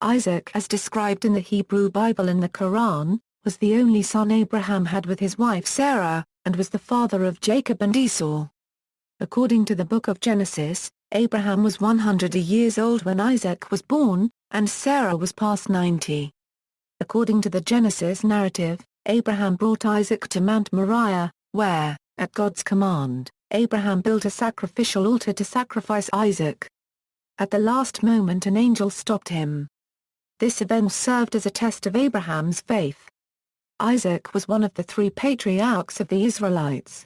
Isaac, as described in the Hebrew Bible and the Qur'an, was the only son Abraham had with his wife Sarah, and was the father of Jacob and Esau. According to the book of Genesis, Abraham was 100 years old when Isaac was born, and Sarah was past 90. According to the Genesis narrative, Abraham brought Isaac to Mount Moriah, where, at God's command, Abraham built a sacrificial altar to sacrifice Isaac. At the last moment an angel stopped him. This event served as a test of Abraham's faith. Isaac was one of the three patriarchs of the Israelites.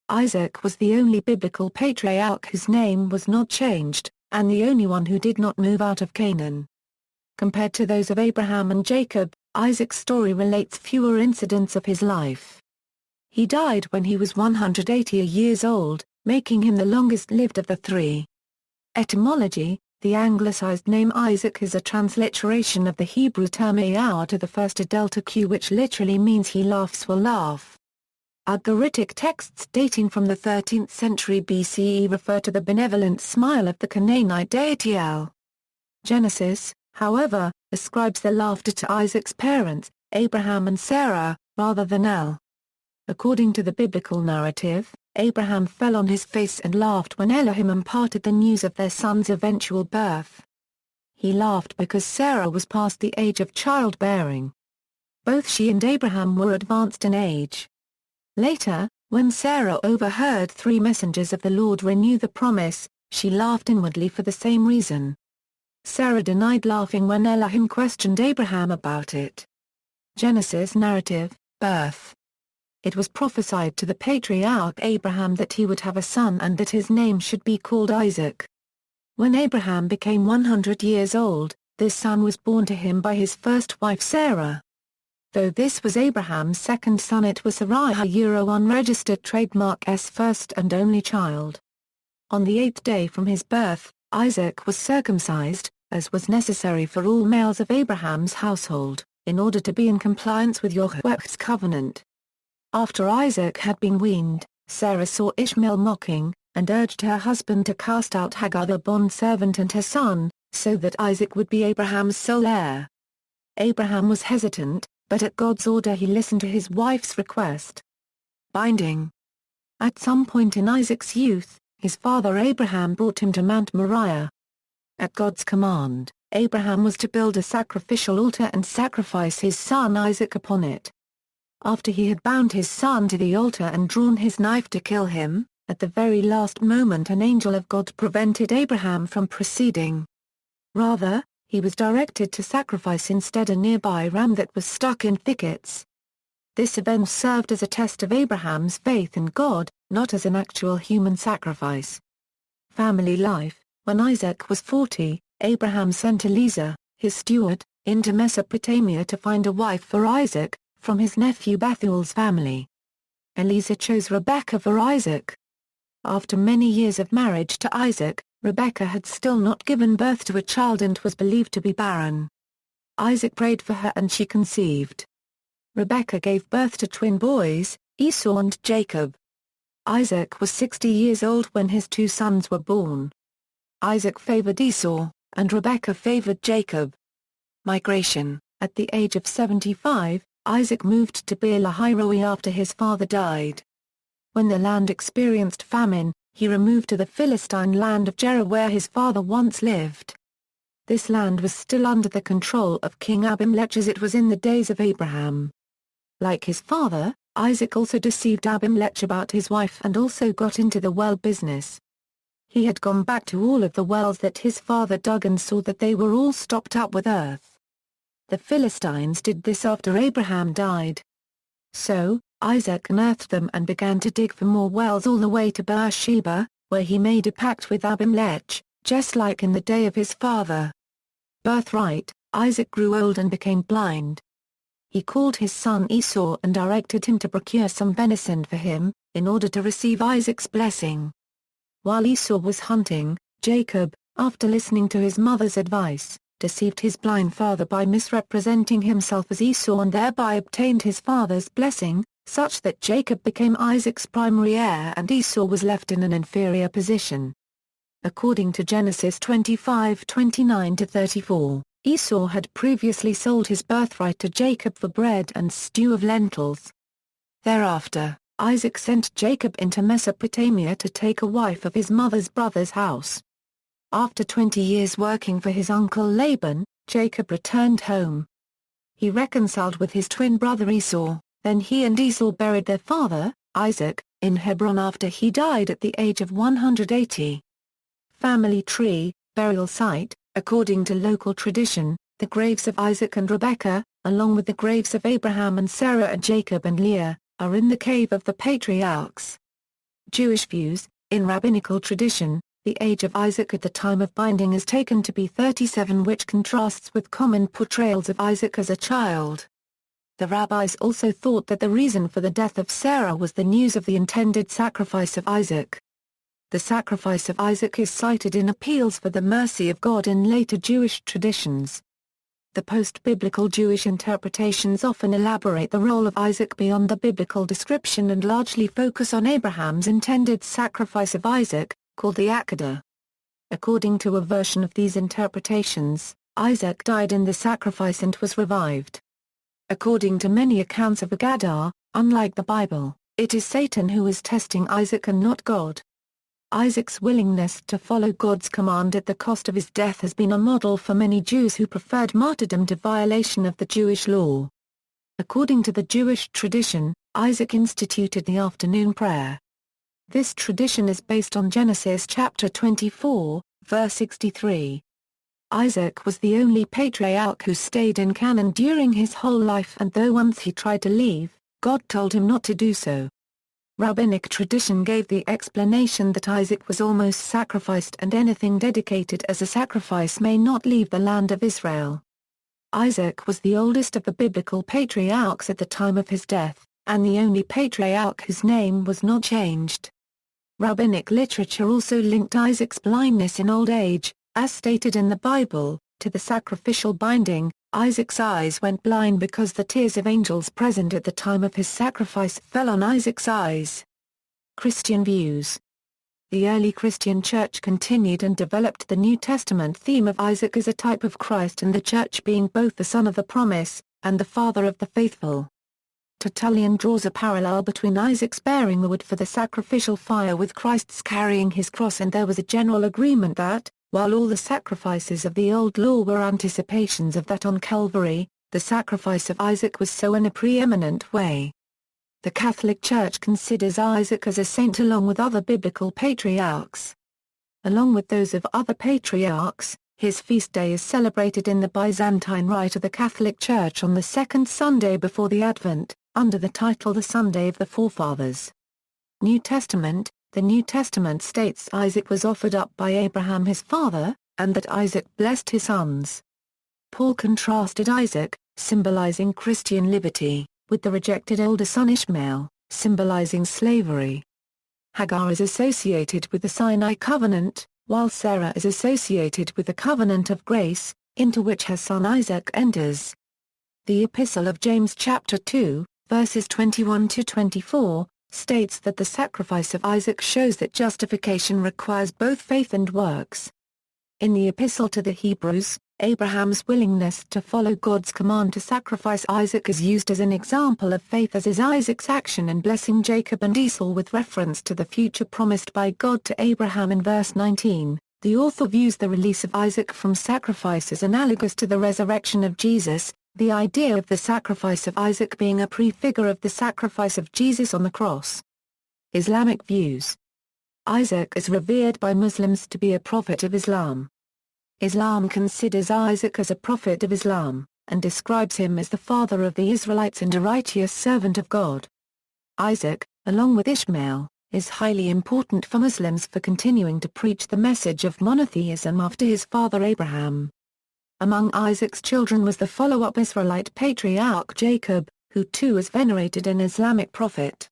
Isaac was the only biblical patriarch whose name was not changed, and the only one who did not move out of Canaan. Compared to those of Abraham and Jacob, Isaac's story relates fewer incidents of his life. He died when he was 180 years old, making him the longest-lived of the three. Etymology: the anglicized name Isaac is a transliteration of the Hebrew term Iyar to the first a delta Q, which literally means he laughs will laugh. Ugaritic texts dating from the 13th century BCE refer to the benevolent smile of the Canaanite deity El. Genesis, however, ascribes the laughter to Isaac's parents, Abraham and Sarah, rather than El. According to the biblical narrative, Abraham fell on his face and laughed when Elohim imparted the news of their son's eventual birth. He laughed because Sarah was past the age of childbearing. Both she and Abraham were advanced in age. Later, when Sarah overheard three messengers of the Lord renew the promise, she laughed inwardly for the same reason. Sarah denied laughing when Elohim questioned Abraham about it. Genesis narrative, birth. It was prophesied to the patriarch Abraham that he would have a son and that his name should be called Isaac. When Abraham became 100 years old, this son was born to him by his first wife Sarah. Though this was Abraham's second son, it was Sarah unregistered trademark's first and only child. On the 8th day from his birth, Isaac was circumcised, as was necessary for all males of Abraham's household, in order to be in compliance with Yahweh's covenant. After Isaac had been weaned, Sarah saw Ishmael mocking, and urged her husband to cast out Hagar the bondservant and her son, so that Isaac would be Abraham's sole heir. Abraham was hesitant, but at God's order he listened to his wife's request. Binding. At some point in Isaac's youth, his father Abraham brought him to Mount Moriah. At God's command, Abraham was to build a sacrificial altar and sacrifice his son Isaac upon it. After he had bound his son to the altar and drawn his knife to kill him, at the very last moment an angel of God prevented Abraham from proceeding. Rather, he was directed to sacrifice instead a nearby ram that was stuck in thickets. This event served as a test of Abraham's faith in God, not as an actual human sacrifice. Family life. When Isaac was 40, Abraham sent Eliezer, his steward, into Mesopotamia to find a wife for Isaac, from his nephew Bethuel's family. Eliezer chose Rebekah for Isaac. After many years of marriage to Isaac, Rebekah had still not given birth to a child and was believed to be barren. Isaac prayed for her and she conceived. Rebekah gave birth to twin boys, Esau and Jacob. Isaac was 60 years old when his two sons were born. Isaac favored Esau, and Rebekah favored Jacob. Migration. At the age of 75, Isaac moved to Beer-lahai-roi after his father died. When the land experienced famine, he removed to the Philistine land of Gerar where his father once lived. This land was still under the control of King Abimelech as it was in the days of Abraham. Like his father, Isaac also deceived Abimelech about his wife and also got into the well business. He had gone back to all of the wells that his father dug and saw that they were all stopped up with earth. The Philistines did this after Abraham died. So, Isaac unearthed them and began to dig for more wells all the way to Beersheba, where he made a pact with Abimelech, just like in the day of his father. Birthright. Isaac grew old and became blind. He called his son Esau and directed him to procure some venison for him, in order to receive Isaac's blessing. While Esau was hunting, Jacob, after listening to his mother's advice, deceived his blind father by misrepresenting himself as Esau and thereby obtained his father's blessing, such that Jacob became Isaac's primary heir and Esau was left in an inferior position. According to Genesis 25:29-34, Esau had previously sold his birthright to Jacob for bread and stew of lentils. Thereafter, Isaac sent Jacob into Mesopotamia to take a wife of his mother's brother's house. After 20 years working for his uncle Laban, Jacob returned home. He reconciled with his twin brother Esau, then he and Esau buried their father, Isaac, in Hebron after he died at the age of 180. Family tree, burial site. According to local tradition, the graves of Isaac and Rebekah, along with the graves of Abraham and Sarah and Jacob and Leah, are in the Cave of the Patriarchs. Jewish views. In rabbinical tradition, the age of Isaac at the time of binding is taken to be 37, which contrasts with common portrayals of Isaac as a child. The rabbis also thought that the reason for the death of Sarah was the news of the intended sacrifice of Isaac. The sacrifice of Isaac is cited in appeals for the mercy of God in later Jewish traditions. The post-biblical Jewish interpretations often elaborate the role of Isaac beyond the biblical description and largely focus on Abraham's intended sacrifice of Isaac, called the Akedah. According to a version of these interpretations, Isaac died in the sacrifice and was revived. According to many accounts of Agadah, unlike the Bible, it is Satan who is testing Isaac and not God. Isaac's willingness to follow God's command at the cost of his death has been a model for many Jews who preferred martyrdom to violation of the Jewish law. According to the Jewish tradition, Isaac instituted the afternoon prayer. This tradition is based on Genesis chapter 24, verse 63. Isaac was the only patriarch who stayed in Canaan during his whole life, and though once he tried to leave, God told him not to do so. Rabbinic tradition gave the explanation that Isaac was almost sacrificed and anything dedicated as a sacrifice may not leave the land of Israel. Isaac was the oldest of the biblical patriarchs at the time of his death, and the only patriarch whose name was not changed. Rabbinic literature also linked Isaac's blindness in old age, as stated in the Bible, to the sacrificial binding. Isaac's eyes went blind because the tears of angels present at the time of his sacrifice fell on Isaac's eyes. Christian views. The early Christian Church continued and developed the New Testament theme of Isaac as a type of Christ, and the Church being both the son of the promise, and the father of the faithful. Tertullian draws a parallel between Isaac's bearing the wood for the sacrificial fire with Christ's carrying his cross, and there was a general agreement that, while all the sacrifices of the Old Law were anticipations of that on Calvary, the sacrifice of Isaac was so in a preeminent way. The Catholic Church considers Isaac as a saint along with other biblical patriarchs. Along with those of other patriarchs, his feast day is celebrated in the Byzantine Rite of the Catholic Church on the second Sunday before the Advent, under the title the Sunday of the Forefathers. New Testament. The New Testament states Isaac was offered up by Abraham his father, and that Isaac blessed his sons. Paul contrasted Isaac, symbolizing Christian liberty, with the rejected older son Ishmael, symbolizing slavery. Hagar is associated with the Sinai covenant, while Sarah is associated with the covenant of grace, into which her son Isaac enters. The Epistle of James chapter 2, verses 21-24, states that the sacrifice of Isaac shows that justification requires both faith and works. In the Epistle to the Hebrews, Abraham's willingness to follow God's command to sacrifice Isaac is used as an example of faith, as is Isaac's action in blessing Jacob and Esau with reference to the future promised by God to Abraham in verse 19. The author views the release of Isaac from sacrifice as analogous to the resurrection of Jesus, the idea of the sacrifice of Isaac being a prefigure of the sacrifice of Jesus on the cross. Islamic views. Isaac is revered by Muslims to be a prophet of Islam. Islam considers Isaac as a prophet of Islam, and describes him as the father of the Israelites and a righteous servant of God. Isaac, along with Ishmael, is highly important for Muslims for continuing to preach the message of monotheism after his father Abraham. Among Isaac's children was the follow-up Israelite patriarch Jacob, who too is venerated an Islamic prophet.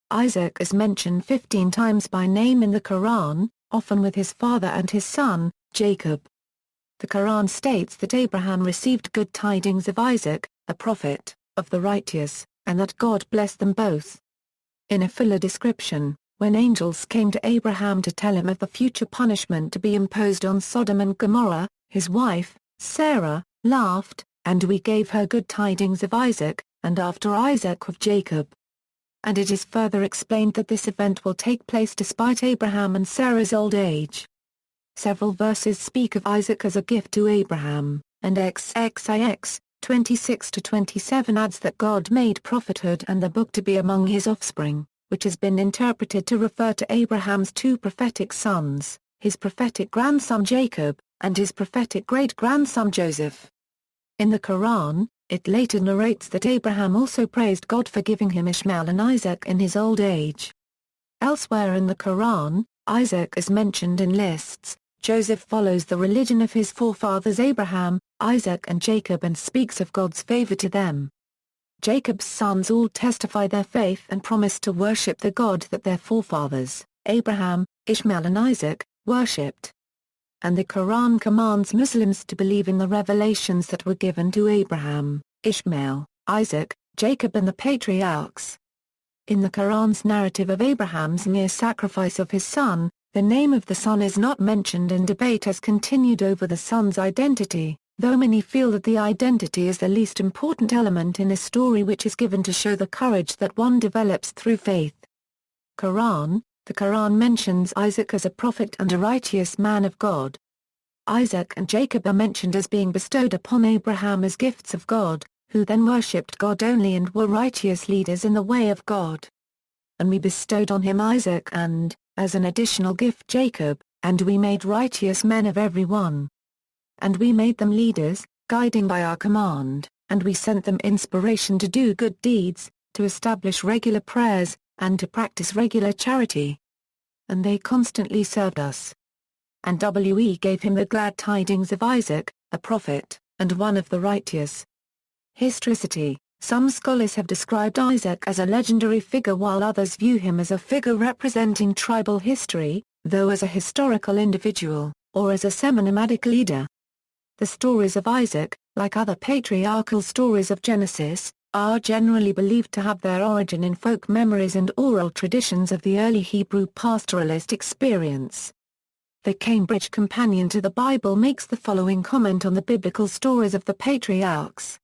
Isaac is mentioned 15 times by name in the Qur'an, often with his father and his son, Jacob. The Qur'an states that Abraham received good tidings of Isaac, a prophet, of the righteous, and that God blessed them both. In a fuller description, when angels came to Abraham to tell him of the future punishment to be imposed on Sodom and Gomorrah, his wife, Sarah, laughed, and we gave her good tidings of Isaac, and after Isaac of Jacob. And it is further explained that this event will take place despite Abraham and Sarah's old age. Several verses speak of Isaac as a gift to Abraham, and ʼIsḥāq 26-27 adds that God made prophethood and the book to be among his offspring, which has been interpreted to refer to Abraham's two prophetic sons, his prophetic grandson Jacob, and his prophetic great-grandson Joseph. In the Qur'an, it later narrates that Abraham also praised God for giving him Ishmael and Isaac in his old age. Elsewhere in the Qur'an, Isaac is mentioned in lists. Joseph follows the religion of his forefathers Abraham, Isaac and Jacob and speaks of God's favor to them. Jacob's sons all testify their faith and promise to worship the God that their forefathers, Abraham, Ishmael and Isaac, worshipped. And the Quran commands Muslims to believe in the revelations that were given to Abraham, Ishmael, Isaac, Jacob and the patriarchs. In the Quran's narrative of Abraham's near sacrifice of his son, the name of the son is not mentioned and debate has continued over the son's identity, though many feel that the identity is the least important element in a story which is given to show the courage that one develops through faith. The Quran mentions Isaac as a prophet and a righteous man of God. Isaac and Jacob are mentioned as being bestowed upon Abraham as gifts of God, who then worshipped God only and were righteous leaders in the way of God. And we bestowed on him Isaac and, as an additional gift Jacob, and we made righteous men of every one. And we made them leaders, guiding by our command, and we sent them inspiration to do good deeds, to establish regular prayers, and to practice regular charity. And they constantly served us. And we gave him the glad tidings of Isaac, a prophet, and one of the righteous. Historicity. Some scholars have described Isaac as a legendary figure while others view him as a figure representing tribal history, though as a historical individual, or as a semi-nomadic leader. The stories of Isaac, like other patriarchal stories of Genesis, are generally believed to have their origin in folk memories and oral traditions of the early Hebrew pastoralist experience. The Cambridge Companion to the Bible makes the following comment on the biblical stories of the patriarchs.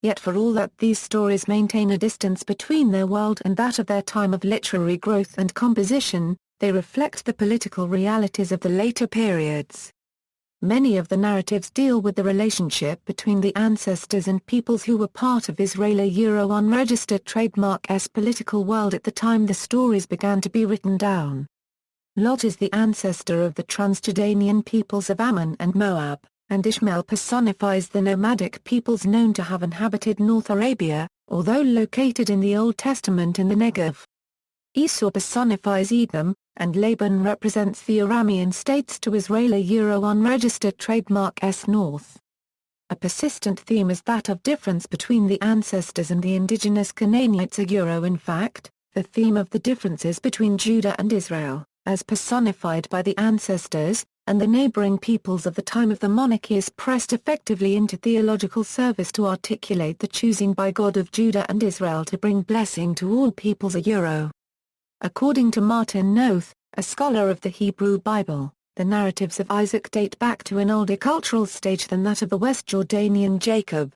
Yet for all that these stories maintain a distance between their world and that of their time of literary growth and composition, they reflect the political realities of the later periods. Many of the narratives deal with the relationship between the ancestors and peoples who were part of Israel unregistered trademark's political world at the time the stories began to be written down. Lot is the ancestor of the Transjordanian peoples of Ammon and Moab, and Ishmael personifies the nomadic peoples known to have inhabited North Arabia, although located in the Old Testament in the Negev. Esau personifies Edom, and Laban represents the Aramean states to Israel unregistered trademark's north. A persistent theme is that of difference between the ancestors and the indigenous Canaanites. In fact, the theme of the differences between Judah and Israel, as personified by the ancestors, and the neighboring peoples of the time of the monarchy is pressed effectively into theological service to articulate the choosing by God of Judah and Israel to bring blessing to all peoples. According to Martin Noth, a scholar of the Hebrew Bible, the narratives of Isaac date back to an older cultural stage than that of the West Jordanian Jacob.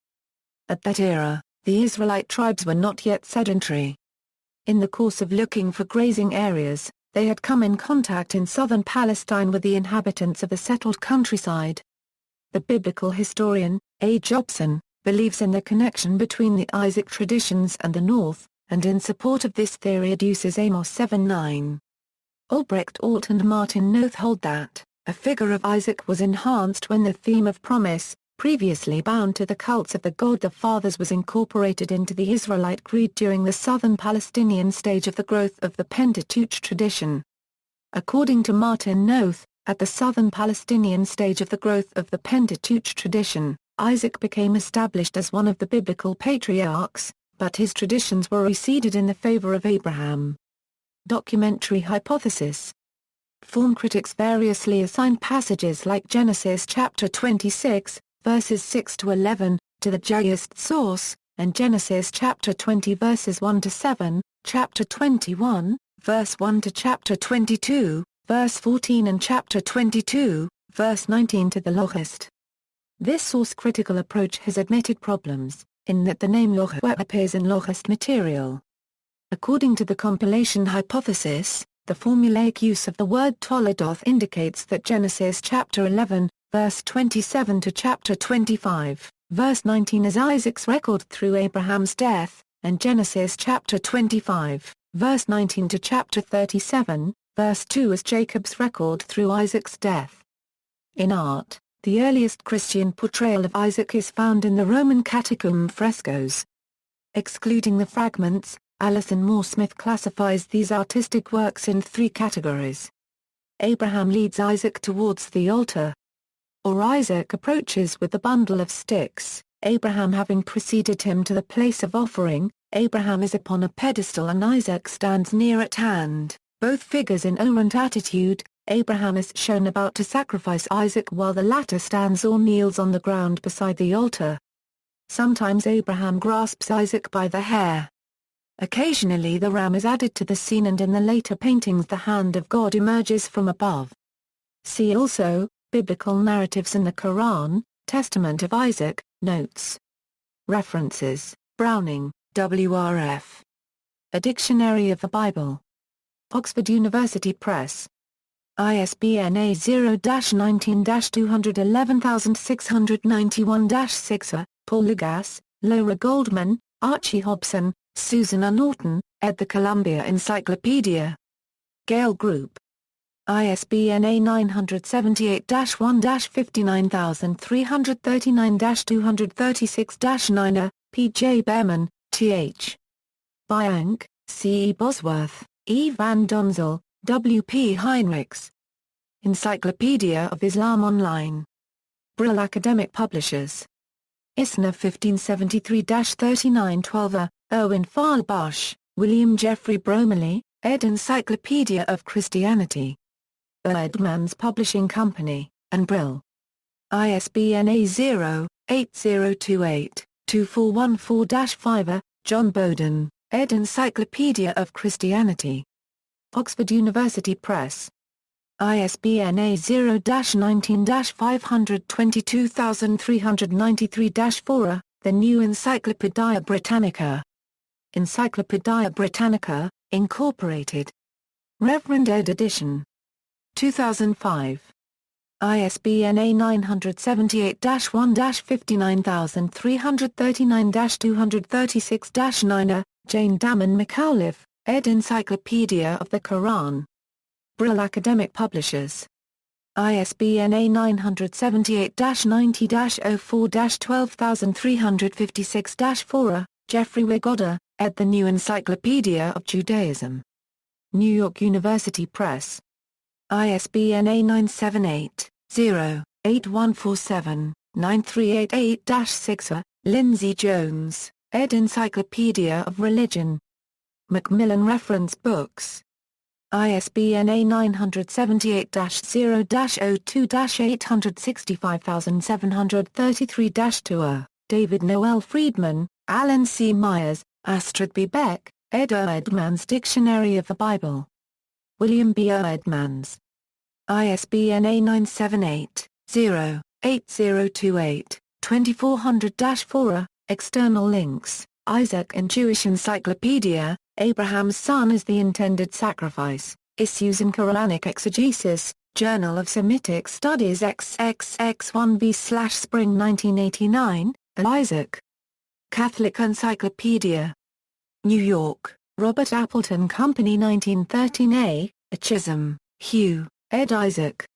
At that era, the Israelite tribes were not yet sedentary. In the course of looking for grazing areas, they had come in contact in southern Palestine with the inhabitants of the settled countryside. The biblical historian, A. Jobson, believes in the connection between the Isaac traditions and the North, and in support of this theory adduces Amos 7:9. Albrecht Alt and Martin Noth hold that, a figure of Isaac was enhanced when the theme of promise, previously bound to the cults of the God the Fathers, was incorporated into the Israelite creed during the southern Palestinian stage of the growth of the Pentateuch tradition. According to Martin Noth, at the southern Palestinian stage of the growth of the Pentateuch tradition, Isaac became established as one of the biblical patriarchs, but his traditions were receded in the favor of Abraham. Documentary hypothesis. Form critics variously assign passages like Genesis chapter 26, verses 6-11, to the Jahist source, and Genesis chapter 20 verses 1-7, chapter 21, verse 1 to chapter 22, verse 14 and chapter 22, verse 19 to the Logist. This source-critical approach has admitted problems, in that the name Yahweh appears in Logist material. According to the compilation hypothesis, the formulaic use of the word Toledoth indicates that Genesis chapter 11, verse 27 to chapter 25, verse 19 is Isaac's record through Abraham's death, and Genesis chapter 25, verse 19 to chapter 37, verse 2 is Jacob's record through Isaac's death. In art, the earliest Christian portrayal of Isaac is found in the Roman catacomb frescoes. Excluding the fragments, Alison Moore Smith classifies these artistic works in three categories. Abraham leads Isaac towards the altar. Or Isaac approaches with the bundle of sticks, Abraham having preceded him to the place of offering. Abraham is upon a pedestal and Isaac stands near at hand, both figures in orant attitude. Abraham is shown about to sacrifice Isaac while the latter stands or kneels on the ground beside the altar. Sometimes Abraham grasps Isaac by the hair. Occasionally the ram is added to the scene, and in the later paintings the hand of God emerges from above. See also, Biblical narratives in the Qur'an, Testament of Isaac, Notes. References, Browning, W.R.F. A Dictionary of the Bible. Oxford University Press. ISBN A0-19-211691-6, Paul Lugas, Laura Goldman, Archie Hobson, Susanna Norton, ed. The Columbia Encyclopedia. Gale Group. ISBN A978-1-59339-236-9, P. J. Behrman, Th. Byank, C. E. Bosworth, E. van Donzel, W. P. Heinrichs. Encyclopedia of Islam Online. Brill Academic Publishers. ISNA 1573-3912, Erwin Fahlbusch, William Jeffrey Bromley, ed. Encyclopedia of Christianity. Edmonds Publishing Company, and Brill. ISBN A0-8028-2414-5, John Bowden, ed. Encyclopedia of Christianity. Oxford University Press. ISBN A0-19-522393-4, The New Encyclopaedia Britannica. Encyclopaedia Britannica, Incorporated. Reverend Ed edition. 2005. ISBN A978-1-59339-236-9, Jane Damon McAuliffe, ed. Encyclopedia of the Qur'an. Brill Academic Publishers. ISBN A978-90-04-12356-4, Jeffrey Wygoda, ed. The New Encyclopedia of Judaism. New York University Press. ISBN A978-0-8147-9388-6, Lindsay Jones, ed. Encyclopedia of Religion. Macmillan Reference Books. ISBN A978-02-865733-2, David Noel Friedman, Alan C. Myers, Astrid B. Beck, ed. Edmonds Dictionary of the Bible. William B. Edmonds. ISBN A978-0-8028-2400-4, external links, Isaac and Jewish Encyclopedia, Abraham's son is the intended sacrifice, Issues in Quranic Exegesis, Journal of Semitic Studies XXX1b/Spring 1989, Isaac. Catholic Encyclopedia. New York, Robert Appleton Company 1913a, Chisholm, Hugh, ed. Isaac.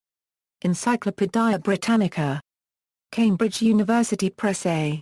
Encyclopaedia Britannica. Cambridge University Press A.